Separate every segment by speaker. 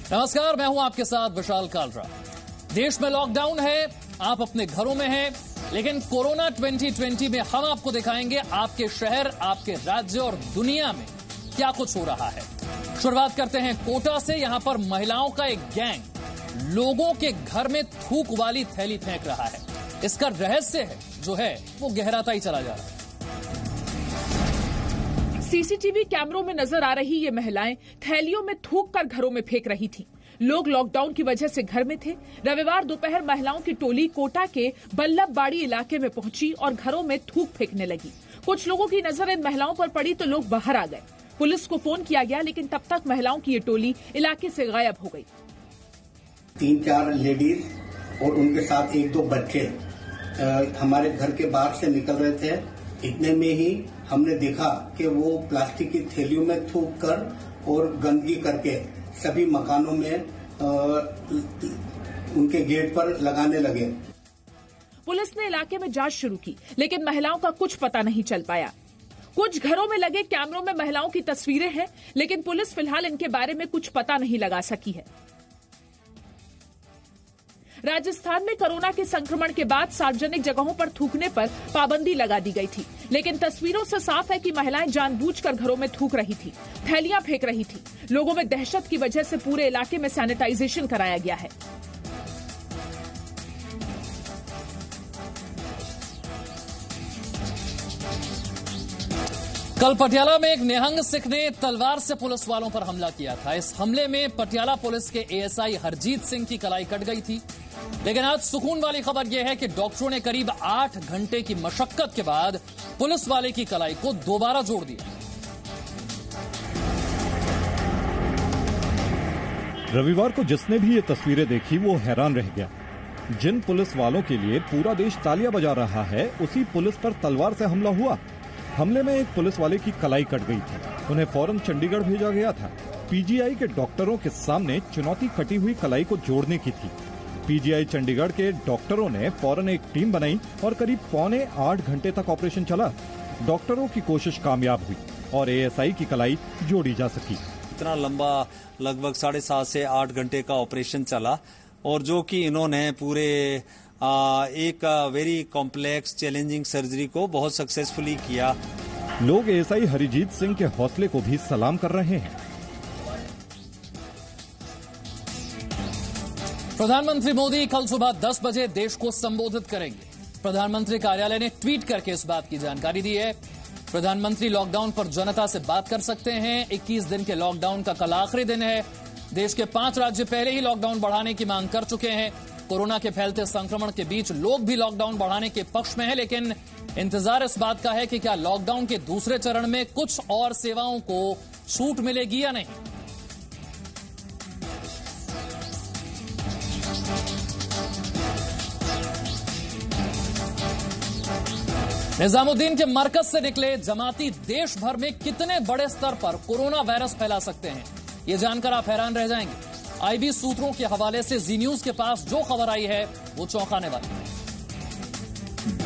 Speaker 1: नमस्कार, मैं हूं आपके साथ विशाल कालरा। देश में लॉकडाउन है, आप अपने घरों में हैं, लेकिन कोरोना 2020 में हम आपको दिखाएंगे आपके शहर, आपके राज्य और दुनिया में क्या कुछ हो रहा है। शुरुआत करते हैं कोटा से। यहां पर महिलाओं का एक गैंग लोगों के घर में थूक वाली थैली फेंक रहा है। इसका रहस्य है जो है वो गहराता ही चला जा रहा है।
Speaker 2: सीसीटीवी कैमरों में नजर आ रही ये महिलाएं थैलियों में थूक कर घरों में फेंक रही थीं। लोग लॉकडाउन की वजह से घर में थे। रविवार दोपहर महिलाओं की टोली कोटा के बल्लभबाड़ी इलाके में पहुंची और घरों में थूक फेंकने लगी। कुछ लोगों की नजर इन महिलाओं पर पड़ी तो लोग बाहर आ गए। पुलिस को फोन किया गया, लेकिन तब तक महिलाओं की ये टोली इलाके से गायब हो गई।
Speaker 3: 3-4 लेडीज और उनके साथ 1-2 बच्चे हमारे घर के बाहर से निकल रहे थे। इतने में ही हमने देखा कि वो प्लास्टिक की थैलियों में थूक कर और गंदगी करके सभी मकानों में उनके गेट पर लगाने लगे।
Speaker 2: पुलिस ने इलाके में जांच शुरू की, लेकिन महिलाओं का कुछ पता नहीं चल पाया। कुछ घरों में लगे कैमरों में महिलाओं की तस्वीरें हैं, लेकिन पुलिस फिलहाल इनके बारे में कुछ पता नहीं लगा सकी है। राजस्थान में कोरोना के संक्रमण के बाद सार्वजनिक जगहों पर थूकने पर पाबंदी लगा दी गई थी, लेकिन तस्वीरों से साफ है कि महिलाएं जानबूझकर घरों में थूक रही थी, थैलियां फेंक रही थी। लोगों में दहशत की वजह से पूरे इलाके में सैनिटाइजेशन कराया गया है।
Speaker 1: कल पटियाला में एक निहंग सिख ने तलवार से पुलिस वालों पर हमला किया था। इस हमले में पटियाला पुलिस के एएसआई हरजीत सिंह की कलाई कट गई थी। लेकिन आज सुकून वाली खबर यह है कि डॉक्टरों ने करीब 8 घंटे की मशक्कत के बाद पुलिस वाले की कलाई को दोबारा जोड़ दिया।
Speaker 4: रविवार को जिसने भी ये तस्वीरें देखी वो हैरान रह गया। जिन पुलिस वालों के लिए पूरा देश तालियां बजा रहा है, उसी पुलिस पर तलवार से हमला हुआ। हमले में एक पुलिस वाले की कलाई कट गई थी। उन्हें फौरन चंडीगढ़ भेजा गया था। पीजीआई के डॉक्टरों के सामने चुनौती कटी हुई कलाई को जोड़ने की थी। पीजीआई चंडीगढ़ के डॉक्टरों ने फौरन एक टीम बनाई और करीब 7.25 घंटे तक ऑपरेशन चला। डॉक्टरों की कोशिश कामयाब हुई और एएसआई की कलाई जोड़ी जा सकी।
Speaker 5: इतना लंबा लगभग 7.5 से 8 घंटे का ऑपरेशन चला और जो कि इन्होंने पूरे एक वेरी कॉम्प्लेक्स चैलेंजिंग सर्जरी को बहुत सक्सेसफुली किया।
Speaker 4: लोग एएसआई हरजीत सिंह के हौसले को भी सलाम कर रहे हैं।
Speaker 1: प्रधानमंत्री मोदी कल सुबह 10 बजे देश को संबोधित करेंगे। प्रधानमंत्री कार्यालय ने ट्वीट करके इस बात की जानकारी दी है। प्रधानमंत्री लॉकडाउन पर जनता से बात कर सकते हैं। 21 दिन के लॉकडाउन का कल आखिरी दिन है। देश के 5 राज्य पहले ही लॉकडाउन बढ़ाने की मांग कर चुके हैं। कोरोना के फैलते संक्रमण के बीच लोग भी लॉकडाउन बढ़ाने के पक्ष में हैं, लेकिन इंतजार इस बात का है कि क्या लॉकडाउन के दूसरे चरण में कुछ और सेवाओं को छूट मिलेगी या नहीं। निजामुद्दीन के मरकज से निकले जमाती देश भर में कितने बड़े स्तर पर कोरोना वायरस फैला सकते हैं, ये जानकर आप हैरान रह जाएंगे। आईबी सूत्रों के हवाले से जी न्यूज के पास जो खबर आई है वो चौंकाने वाली है।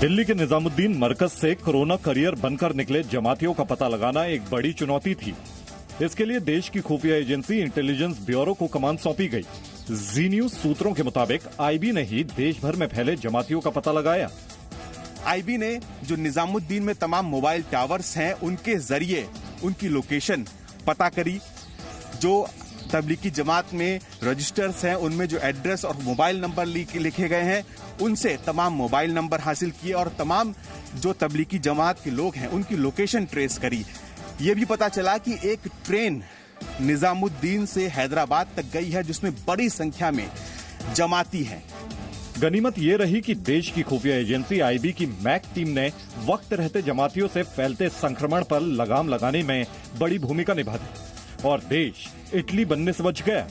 Speaker 4: दिल्ली के निजामुद्दीन मरकज से कोरोना करियर बनकर निकले जमातियों का पता लगाना एक बड़ी चुनौती थी। इसके लिए देश की खुफिया एजेंसी इंटेलिजेंस ब्यूरो को कमान सौंपी गई। जी न्यूज सूत्रों के मुताबिक आईबी ने ही देश भर में फैले जमातियों का पता लगाया।
Speaker 6: आईबी ने जो निजामुद्दीन में तमाम मोबाइल टावर्स हैं उनके जरिए उनकी लोकेशन पता करी। जो तबलीगी जमात में रजिस्टर्स हैं उनमें जो एड्रेस और मोबाइल नंबर लिखे गए हैं उनसे तमाम मोबाइल नंबर हासिल किए और तमाम जो तबलीगी जमात के लोग हैं उनकी लोकेशन ट्रेस करी। ये भी पता चला कि एक ट्रेन निजामुद्दीन से हैदराबाद तक गई है जिसमें बड़ी संख्या में जमाती हैं।
Speaker 4: गनीमत ये रही कि देश की खुफिया एजेंसी आईबी की मैक टीम ने वक्त रहते जमातियों से फैलते संक्रमण पर लगाम लगाने में बड़ी भूमिका निभा दी और देश इटली बनने से बच गया।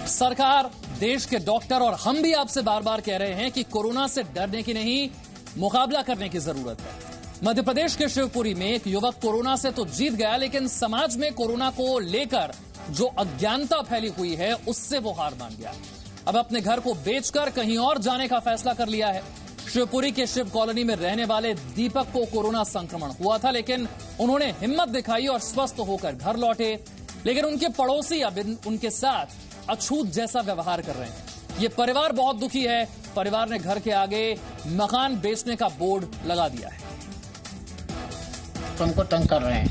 Speaker 1: सरकार, देश के डॉक्टर और हम भी आपसे बार बार कह रहे हैं कि कोरोना से डरने की नहीं, मुकाबला करने की जरूरत है। मध्य प्रदेश के शिवपुरी में एक युवक कोरोना से तो जीत गया, लेकिन समाज में कोरोना को लेकर जो अज्ञानता फैली हुई है उससे वो हार मान गया। अब अपने घर को बेचकर कहीं और जाने का फैसला कर लिया है। शिवपुरी के शिव कॉलोनी में रहने वाले दीपक को कोरोना संक्रमण हुआ था, लेकिन उन्होंने हिम्मत दिखाई और स्वस्थ होकर घर लौटे। लेकिन उनके पड़ोसी अब उनके साथ अछूत जैसा व्यवहार कर रहे हैं। ये परिवार बहुत दुखी है। परिवार ने घर के आगे मकान बेचने का बोर्ड लगा दिया है।
Speaker 7: तुमको तंग कर रहे हैं,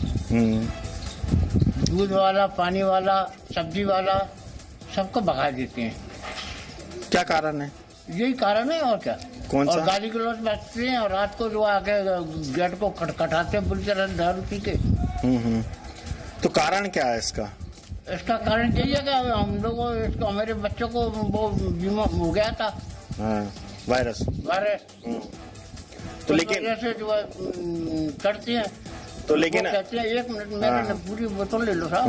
Speaker 7: दूध वाला, पानी वाला, सब्जी वाला, सबको भगा देते हैं।
Speaker 8: क्या कारण है?
Speaker 7: यही कारण है और क्या।
Speaker 8: कौन सा?
Speaker 7: और गाली गलौज बचते हैं और रात को जो आके गेट को खटखटाते हैं बुरी तरह दारू पी के।
Speaker 8: तो कारण क्या है इसका?
Speaker 7: इसका कारण यही है कि हम लोगों इसको, हमारे बच्चों को वो बीमार हो गया था।
Speaker 8: वायरस। तो लेकिन
Speaker 7: ऐसे जो करते हैं
Speaker 8: तो लेकिन
Speaker 7: कहते हैं 1 मिनट मेरे पूरी बोतल ले लो साहब।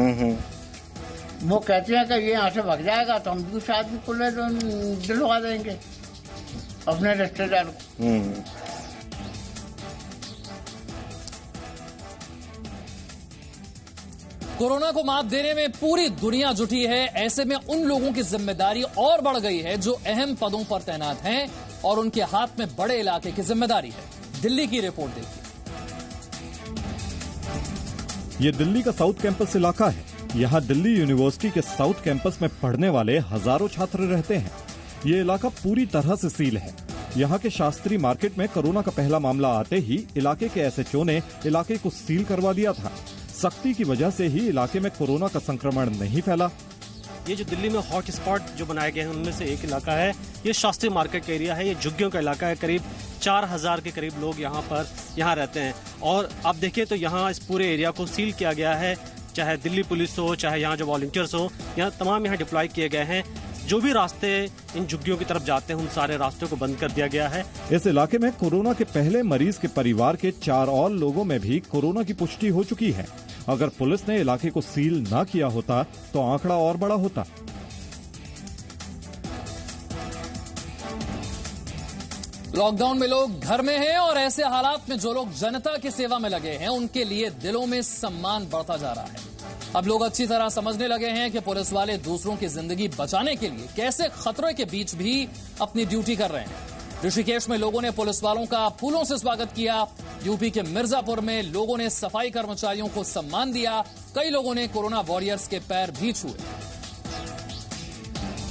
Speaker 7: वो कहते हैं कि ये यहाँ से भाग जाएगा तो हम दूसरे आदमी को ले दिलवा देंगे अपने रिश्तेदार को।
Speaker 1: कोरोना को मात देने में पूरी दुनिया जुटी है। ऐसे में उन लोगों की जिम्मेदारी और बढ़ गई है जो अहम पदों पर तैनात हैं और उनके हाथ में बड़े इलाके की जिम्मेदारी है। दिल्ली की रिपोर्ट देखिए।
Speaker 4: ये दिल्ली का साउथ कैंपस इलाका है। यहाँ दिल्ली यूनिवर्सिटी के साउथ कैंपस में पढ़ने वाले हजारों छात्र रहते हैं। ये इलाका पूरी तरह से सील है। यहाँ के शास्त्री मार्केट में कोरोना का पहला मामला आते ही इलाके के एसएचओ ने इलाके को सील करवा दिया था। सख्ती की वजह से ही इलाके में कोरोना का संक्रमण नहीं फैला।
Speaker 9: ये जो दिल्ली में हॉट स्पॉट जो बनाए गए हैं उनमें से एक इलाका है, ये शास्त्री मार्केट का एरिया है। ये झुग्गियों का इलाका है। करीब 4000 के करीब लोग यहाँ रहते हैं। और आप देखिए तो यहाँ इस पूरे एरिया को सील किया गया है। चाहे दिल्ली पुलिस हो, चाहे यहाँ जो वॉलंटियर्स हो, यहाँ तमाम यहाँ डिप्लॉय किए गए हैं। जो भी रास्ते इन झुग्गियों की तरफ जाते हैं उन सारे रास्तों को बंद कर दिया गया है।
Speaker 4: इस इलाके में कोरोना के पहले मरीज के परिवार के 4 और लोगों में भी कोरोना की पुष्टि हो चुकी है। अगर पुलिस ने इलाके को सील ना किया होता तो आंकड़ा और बड़ा होता।
Speaker 1: लॉकडाउन में लोग घर में हैं और ऐसे हालात में जो लोग जनता की सेवा में लगे हैं उनके लिए दिलों में सम्मान बढ़ता जा रहा है। अब लोग अच्छी तरह समझने लगे हैं कि पुलिस वाले दूसरों की जिंदगी बचाने के लिए कैसे खतरे के बीच भी अपनी ड्यूटी कर रहे हैं। ऋषिकेश में लोगों ने पुलिस वालों का फूलों से स्वागत किया। यूपी के मिर्जापुर में लोगों ने सफाई कर्मचारियों को सम्मान दिया। कई लोगों ने कोरोना वॉरियर्स के पैर भी छुए।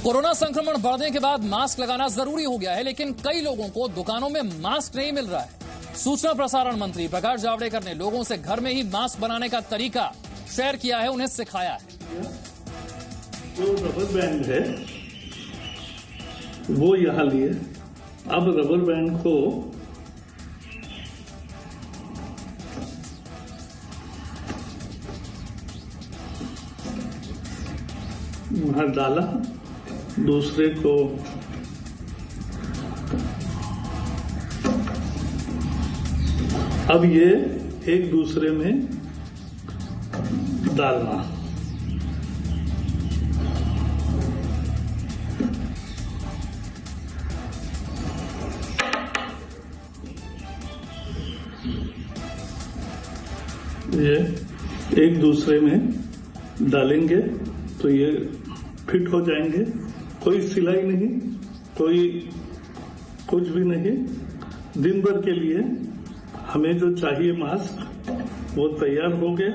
Speaker 1: कोरोना संक्रमण बढ़ने के बाद मास्क लगाना जरूरी हो गया है, लेकिन कई लोगों को दुकानों में मास्क नहीं मिल रहा है। सूचना प्रसारण मंत्री प्रकाश जावड़ेकर ने लोगों से घर में ही मास्क बनाने का तरीका शेयर किया है, उन्हें सिखाया है।
Speaker 10: जो रबर बैंड है वो यहाँ लिए। अब रबर बैंड को वहां डाला, दूसरे को अब ये एक दूसरे में डालना। ये एक दूसरे में डालेंगे तो ये फिट हो जाएंगे। कोई सिलाई नहीं, कोई कुछ भी नहीं। दिन भर के लिए हमें जो चाहिए मास्क वो तैयार हो गए।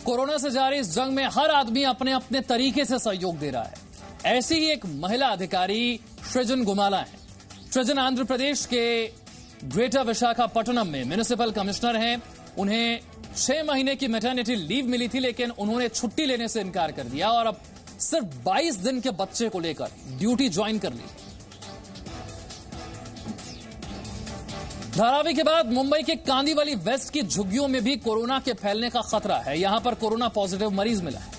Speaker 1: कोरोना से जारी इस जंग में हर आदमी अपने अपने तरीके से सहयोग दे रहा है। ऐसी ही एक महिला अधिकारी सृजन गुमाला है। सृजन आंध्र प्रदेश के ग्रेटर विशाखापट्टनम में म्युनिसिपल कमिश्नर हैं। उन्हें 6 महीने की मैटरनिटी लीव मिली थी, लेकिन उन्होंने छुट्टी लेने से इनकार कर दिया और अब सिर्फ 22 दिन के बच्चे को लेकर ड्यूटी ज्वाइन कर ली। धारावी के बाद मुंबई के कांदीवली वेस्ट की झुग्गियों में भी कोरोना के फैलने का खतरा है। यहां पर कोरोना पॉजिटिव मरीज मिला है।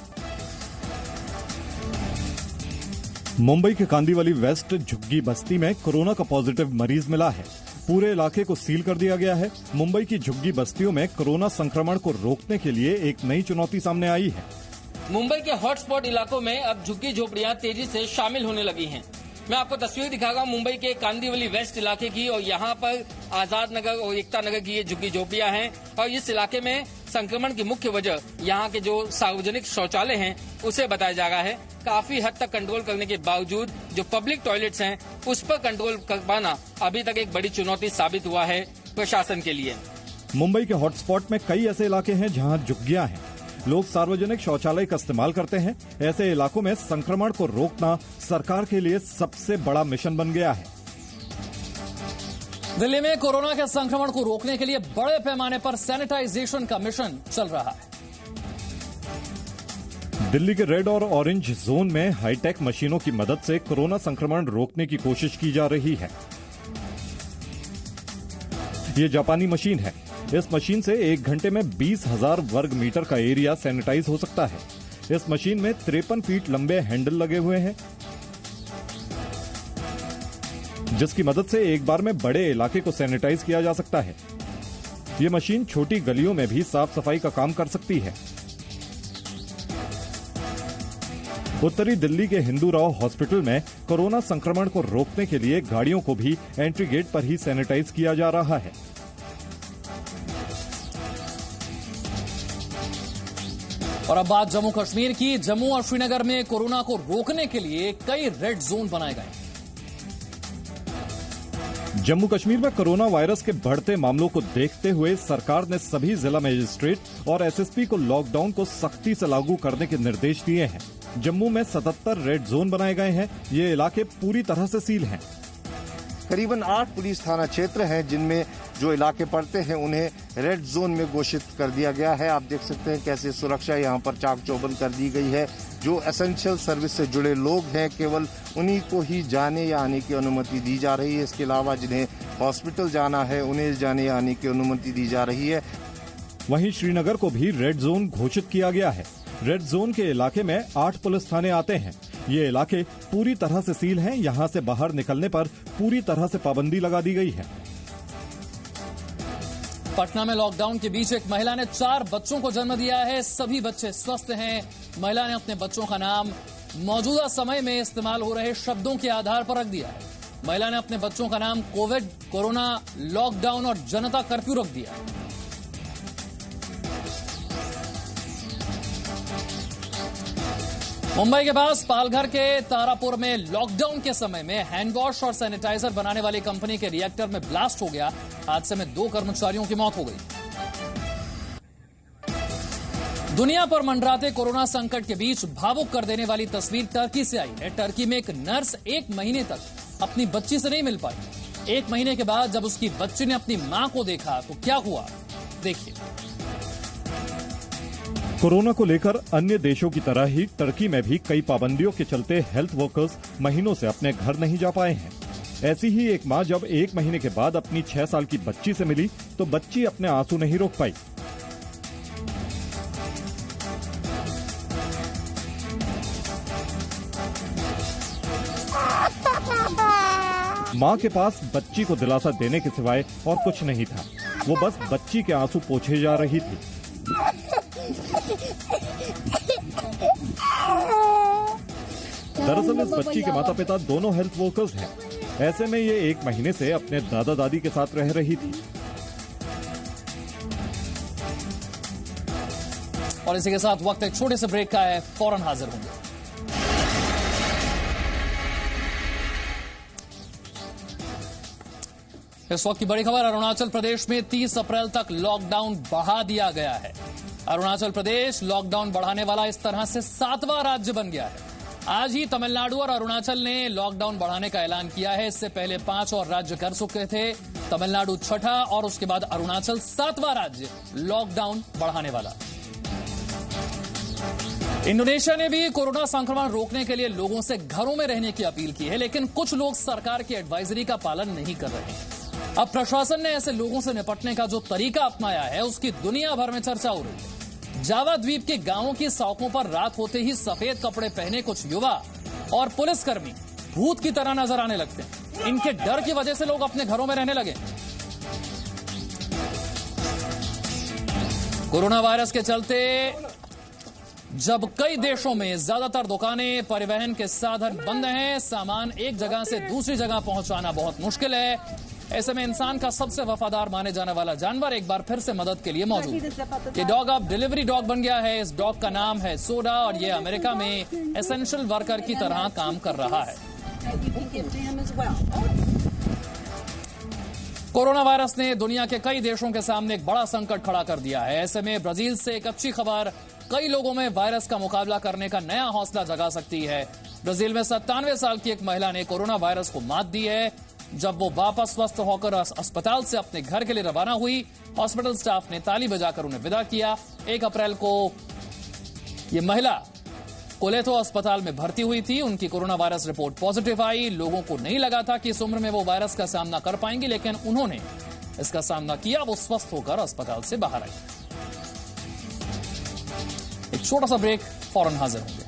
Speaker 4: मुंबई के कांदीवली वेस्ट झुग्गी बस्ती में कोरोना का पॉजिटिव मरीज मिला है। पूरे इलाके को सील कर दिया गया है। मुंबई की झुग्गी बस्तियों में कोरोना संक्रमण को रोकने के लिए एक नई चुनौती सामने आई है।
Speaker 11: मुंबई के हॉटस्पॉट इलाकों में अब झुग्गी झोपड़ियां तेजी से शामिल होने लगी हैं। मैं आपको तस्वीर दिखाऊंगा मुंबई के कांदिवली वेस्ट इलाके की, और यहाँ पर आजाद नगर और एकता नगर की ये झुग्गी झोपड़ियां हैं। और इस इलाके में संक्रमण की मुख्य वजह यहाँ के जो सार्वजनिक शौचालय हैं उसे बताया जा रहा है। काफी हद तक कंट्रोल करने के बावजूद जो पब्लिक टॉयलेट्स हैं उस पर कंट्रोल कर पाना अभी तक एक बड़ी चुनौती साबित हुआ है प्रशासन के लिए।
Speaker 4: मुंबई के हॉटस्पॉट में कई ऐसे इलाके हैं जहां झुग्गियां हैं, लोग सार्वजनिक शौचालय का इस्तेमाल करते हैं। ऐसे इलाकों में संक्रमण को रोकना सरकार के लिए सबसे बड़ा मिशन बन गया है।
Speaker 1: दिल्ली में कोरोना के संक्रमण को रोकने के लिए बड़े पैमाने पर सैनिटाइजेशन का मिशन चल रहा है।
Speaker 4: दिल्ली के रेड और ऑरेंज जोन में हाईटेक मशीनों की मदद से कोरोना संक्रमण रोकने की कोशिश की जा रही है। ये जापानी मशीन है। इस मशीन से 1 घंटे में 20,000 वर्ग मीटर का एरिया सैनिटाइज हो सकता है। इस मशीन में 53 फीट लंबे हैंडल लगे हुए हैं, जिसकी मदद से एक बार में बड़े इलाके को सैनिटाइज किया जा सकता है। ये मशीन छोटी गलियों में भी साफ सफाई का काम कर सकती है। उत्तरी दिल्ली के हिंदू राव हॉस्पिटल में कोरोना संक्रमण को रोकने के लिए गाड़ियों को भी एंट्री गेट पर ही सैनिटाइज किया जा रहा है।
Speaker 1: और अब बात जम्मू कश्मीर की। जम्मू और श्रीनगर में कोरोना को रोकने के लिए कई रेड जोन बनाए गए।
Speaker 4: जम्मू कश्मीर में कोरोना वायरस के बढ़ते मामलों को देखते हुए सरकार ने सभी जिला मजिस्ट्रेट और एसएसपी को लॉकडाउन को सख्ती से लागू करने के निर्देश दिए हैं। जम्मू में 77 रेड जोन बनाए गए हैं। ये इलाके पूरी तरह से सील हैं।
Speaker 12: करीबन 8 पुलिस थाना क्षेत्र हैं जिनमें जो इलाके पड़ते हैं उन्हें रेड जोन में घोषित कर दिया गया है। आप देख सकते हैं कैसे सुरक्षा यहाँ पर चाक चौबंद कर दी गई है। जो एसेंशियल सर्विस से जुड़े लोग हैं केवल उन्हीं को ही जाने या आने की अनुमति दी जा रही है। इसके अलावा जिन्हें हॉस्पिटल जाना है उन्हें जाने या आने की अनुमति दी जा रही है।
Speaker 4: वहीं श्रीनगर को भी रेड जोन घोषित किया गया है। रेड जोन के इलाके में 8 पुलिस थाने आते हैं। ये इलाके पूरी तरह से सील हैं। यहाँ से बाहर निकलने पर पूरी तरह से पाबंदी लगा दी गई है।
Speaker 1: पटना में लॉकडाउन के बीच एक महिला ने 4 बच्चों को जन्म दिया है। सभी बच्चे स्वस्थ हैं। महिला ने अपने बच्चों का नाम मौजूदा समय में इस्तेमाल हो रहे शब्दों के आधार पर रख दिया है। महिला ने अपने बच्चों का नाम कोविड, कोरोना, लॉकडाउन और जनता कर्फ्यू रख दिया है। मुंबई के पास पालघर के तारापुर में लॉकडाउन के समय में हैंड वॉश और सैनिटाइजर बनाने वाली कंपनी के रिएक्टर में ब्लास्ट हो गया। हादसे में 2 कर्मचारियों की मौत हो गई। दुनिया पर मंडराते कोरोना संकट के बीच भावुक कर देने वाली तस्वीर टर्की से आई है। टर्की में एक नर्स 1 महीने तक अपनी बच्ची से नहीं मिल पाई। 1 महीने के बाद जब उसकी बच्ची ने अपनी मां को देखा तो क्या हुआ, देखिए।
Speaker 4: कोरोना को लेकर अन्य देशों की तरह ही टर्की में भी कई पाबंदियों के चलते हेल्थ वर्कर्स महीनों से अपने घर नहीं जा पाए हैं। ऐसी ही एक मां जब 1 महीने के बाद अपनी 6 साल की बच्ची से मिली तो बच्ची अपने आंसू नहीं रोक पाई। मां के पास बच्ची को दिलासा देने के सिवाय और कुछ नहीं था। वो बस बच्ची के आंसू पोंछे जा रही थी। दरअसल इस बच्ची के माता पिता दोनों हेल्थ वर्कर्स हैं। ऐसे में ये 1 महीने से अपने दादा दादी के साथ रह रही थी।
Speaker 1: और इसी के साथ वक्त एक छोटे से ब्रेक का है, फौरन हाजिर होंगे। इस वक्त की बड़ी खबर, अरुणाचल प्रदेश में 30 अप्रैल तक लॉकडाउन बढ़ा दिया गया है। अरुणाचल प्रदेश लॉकडाउन बढ़ाने वाला इस तरह से 7वां राज्य बन गया है। आज ही तमिलनाडु और अरुणाचल ने लॉकडाउन बढ़ाने का ऐलान किया है। इससे पहले 5 और राज्य कर चुके थे। तमिलनाडु 6ठा और उसके बाद अरुणाचल 7वां राज्य लॉकडाउन बढ़ाने वाला। इंडोनेशिया ने भी कोरोना संक्रमण रोकने के लिए लोगों से घरों में रहने की अपील की है, लेकिन कुछ लोग सरकार की एडवाइजरी का पालन नहीं कर रहे हैं। अब प्रशासन ने ऐसे लोगों से निपटने का जो तरीका अपनाया है उसकी दुनिया भर में चर्चा हो रही है। जावा द्वीप के गांवों की सड़कों पर रात होते ही सफेद कपड़े पहने कुछ युवा और पुलिसकर्मी भूत की तरह नजर आने लगते हैं। इनके डर की वजह से लोग अपने घरों में रहने लगे। कोरोना वायरस के चलते जब कई देशों में ज्यादातर दुकानें, परिवहन के साधन बंद हैं, सामान एक जगह से दूसरी जगह पहुंचाना बहुत मुश्किल है, ऐसे में इंसान का सबसे वफादार माने जाने वाला जानवर एक बार फिर से मदद के लिए मौजूद है। ये डॉग अब डिलीवरी डॉग बन गया है। इस डॉग का नाम है सोडा और ये अमेरिका में एसेंशियल वर्कर की तरह काम कर रहा है। कोरोना वायरस ने दुनिया के कई देशों के सामने एक बड़ा संकट खड़ा कर दिया है। ऐसे में ब्राजील से एक अच्छी खबर कई लोगों में वायरस का मुकाबला करने का नया हौसला जगा सकती है। ब्राजील में 97 साल की एक महिला ने कोरोना वायरस को मात दी है। जब वो वापस स्वस्थ होकर अस्पताल से अपने घर के लिए रवाना हुई, हॉस्पिटल स्टाफ ने ताली बजाकर उन्हें विदा किया। 1 अप्रैल को ये महिला कोलेथो अस्पताल में भर्ती हुई थी। उनकी कोरोना वायरस रिपोर्ट पॉजिटिव आई। लोगों को नहीं लगा था कि इस उम्र में वो वायरस का सामना कर पाएंगी, लेकिन उन्होंने इसका सामना किया। वो स्वस्थ होकर अस्पताल से बाहर आई। एक छोटा सा ब्रेक, फौरन हाजिर होंगे।